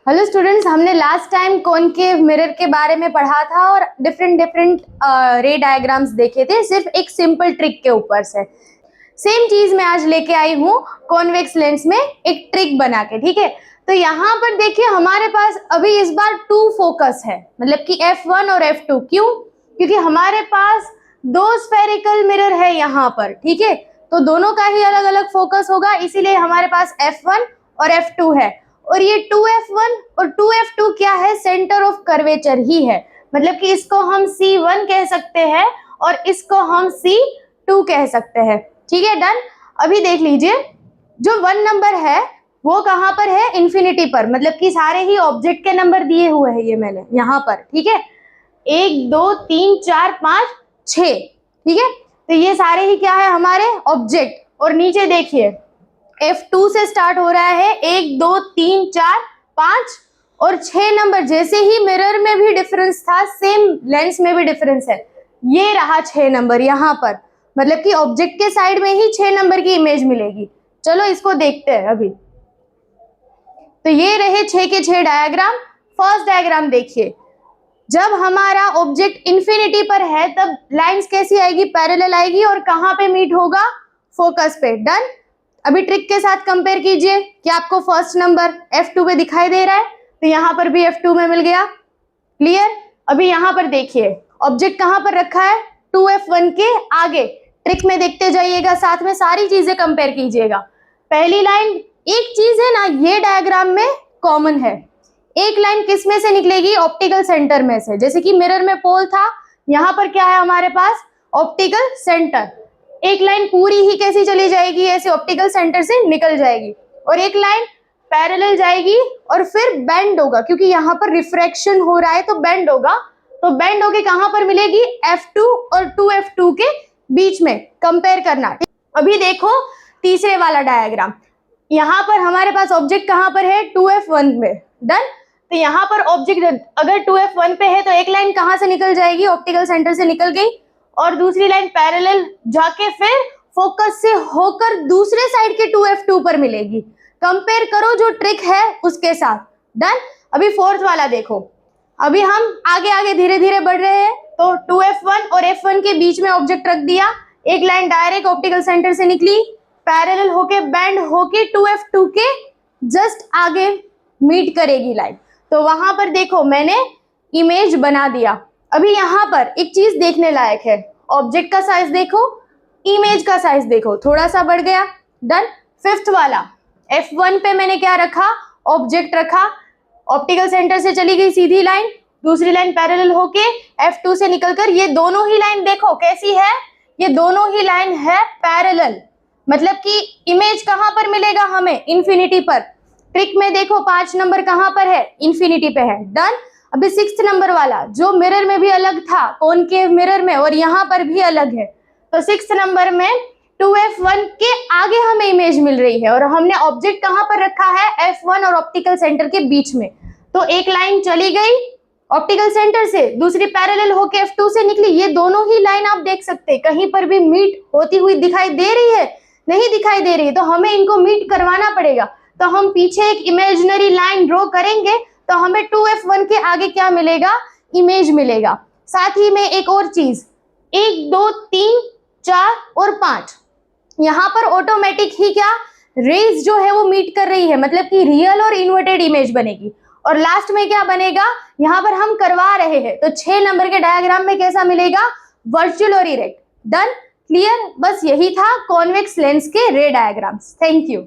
Hello students, हमने last time concave mirror के बारे में पढ़ा था और डिफरेंट रे डायग्राम्स देखे थे सिर्फ एक सिंपल ट्रिक के ऊपर से। सेम चीज मैं आज लेके आई हूँ कॉन्वेक्स लेंस में एक ट्रिक बना के। ठीक है, तो यहाँ पर देखिए हमारे पास अभी इस बार 2 फोकस है, मतलब कि F1 और F2। क्यों? क्योंकि हमारे पास 2 स्फेरिकल मिरर है यहाँ पर। ठीक है, तो दोनों का ही अलग अलग फोकस होगा, इसीलिए हमारे पास F1 और F2 है। और ये 2F1 और 2F2 क्या है? सेंटर ऑफ कर्वेचर ही है, मतलब कि इसको हम C1 कह सकते हैं और इसको हम C2 कह सकते हैं। ठीक है, डन। अभी देख लीजिए, जो 1 नंबर है वो कहाँ पर है? इन्फिनिटी पर, मतलब कि सारे ही ऑब्जेक्ट के नंबर दिए हुए हैं ये मैंने यहाँ पर। ठीक है, 1 2 3 4 5 6। ठीक है, तो ये सारे ही क्या है? हमारे ऑब्जेक्ट। और नीचे देखिए F2 से स्टार्ट हो रहा है, 1 2 3 4 5 और 6 नंबर। जैसे ही मिरर में भी डिफरेंस था, सेम लेंस में भी डिफरेंस है। ये रहा 6 नंबर यहाँ पर, मतलब कि ऑब्जेक्ट के साइड में ही 6 नंबर की इमेज मिलेगी। चलो इसको देखते हैं अभी। तो ये रहे 6 के 6 डायग्राम। फर्स्ट डायग्राम देखिए, जब हमारा ऑब्जेक्ट इन्फिनिटी पर है तब लाइंस कैसी आएगी? पैरेलल आएगी। और कहाँ पे मीट होगा? फोकस पे। डन। अभी ट्रिक के साथ कंपेयर कीजिए, क्या आपको फर्स्ट नंबर F2 पे दिखाई दे रहा है? तो यहाँ पर भी F2 में मिल गया। क्लियर? अभी यहाँ पर देखिए ऑब्जेक्ट कहाँ पर रखा है? 2F1 के आगे। ट्रिक में देखते जाइएगा, साथ में सारी चीजें कंपेयर कीजिएगा। पहली लाइन, एक चीज है ना, ये डायग्राम में कॉमन है। एक लाइन किस में से निकलेगी? ऑप्टिकल सेंटर में से। जैसे कि मिरर में पोल था, यहाँ पर क्या है हमारे पास? Optical centre. एक लाइन पूरी ही कैसी चली जाएगी? ऐसे ऑप्टिकल सेंटर से निकल जाएगी। और एक लाइन पैरेलल जाएगी और फिर बेंड होगा, क्योंकि यहाँ पर रिफ्रैक्शन हो रहा है तो बेंड होगा। तो बेंड होके कहाँ पर मिलेगी? F2 और 2F2 के बीच में। कंपेयर करना। अभी देखो तीसरे वाला डायग्राम, यहाँ पर हमारे पास ऑब्जेक्ट कहाँ पर है? 2F1 में। डन। तो यहाँ पर ऑब्जेक्ट अगर 2F1 पे है तो एक लाइन कहाँ से निकल जाएगी? ऑप्टिकल सेंटर से निकल गई। और दूसरी लाइन पैरेलल जाके फिर फोकस से होकर दूसरे साइड के 2F2 पर मिलेगी। कंपेयर करो जो ट्रिक है उसके साथ। डन। अभी फोर्थ वाला देखो, अभी हम आगे आगे धीरे धीरे बढ़ रहे हैं। तो 2F1 और F1 के बीच में ऑब्जेक्ट रख दिया, एक लाइन डायरेक्ट ऑप्टिकल सेंटर से निकली, पैरेलल होके बैंड होके 2F2 के जस्ट आगे मीट करेगी लाइन। तो वहां पर देखो मैंने इमेज बना दिया। अभी यहाँ पर एक चीज देखने लायक है, ऑब्जेक्ट का साइज देखो, इमेज का साइज देखो, थोड़ा सा बढ़ गया। डन। फिफ्थ वाला F1 पे मैंने क्या रखा? ऑब्जेक्ट रखा, ऑप्टिकल सेंटर से चली गई सीधी लाइन, दूसरी लाइन पैरेलल होके F2 से निकलकर, ये दोनों ही लाइन देखो कैसी है? ये दोनों ही लाइन है पैरेलल, मतलब कि इमेज कहां पर मिलेगा हमें? इन्फिनिटी पर। ट्रिक में देखो 5 नंबर कहां पर है? इन्फिनिटी पे है। डन। अभी 6th नंबर वाला, जो मिरर में भी अलग था, कॉनकेव मिरर में, और यहाँ पर भी अलग है। तो 6th नंबर में 2F1 के आगे हमें इमेज मिल रही है और हमने ऑब्जेक्ट कहां पर रखा है? F1 और ऑप्टिकल सेंटर के बीच में। तो एक लाइन चली गई ऑप्टिकल सेंटर से, दूसरी पैरेलल होके F2 से निकली। ये दोनों ही लाइन आप देख सकते हैं, कहीं पर भी मीट होती हुई दिखाई दे रही है? नहीं दिखाई दे रही है, तो हमें इनको मीट करवाना पड़ेगा। तो हम पीछे एक इमेजिनरी लाइन ड्रॉ करेंगे, तो हमें 2F1 के आगे क्या मिलेगा? इमेज मिलेगा। साथ ही में एक और चीज, 1 2 3 4 और 5, यहाँ पर ऑटोमेटिक ही क्या रेज जो है वो मीट कर रही है, मतलब कि रियल और इन्वर्टेड इमेज बनेगी। और लास्ट में क्या बनेगा? यहाँ पर हम करवा रहे हैं, तो 6 नंबर के डायग्राम में कैसा मिलेगा? वर्चुअल और इरेक्ट। डन। क्लियर? बस यही था कॉन्वेक्स लेंस के रे डायग्राम्स। Thank you.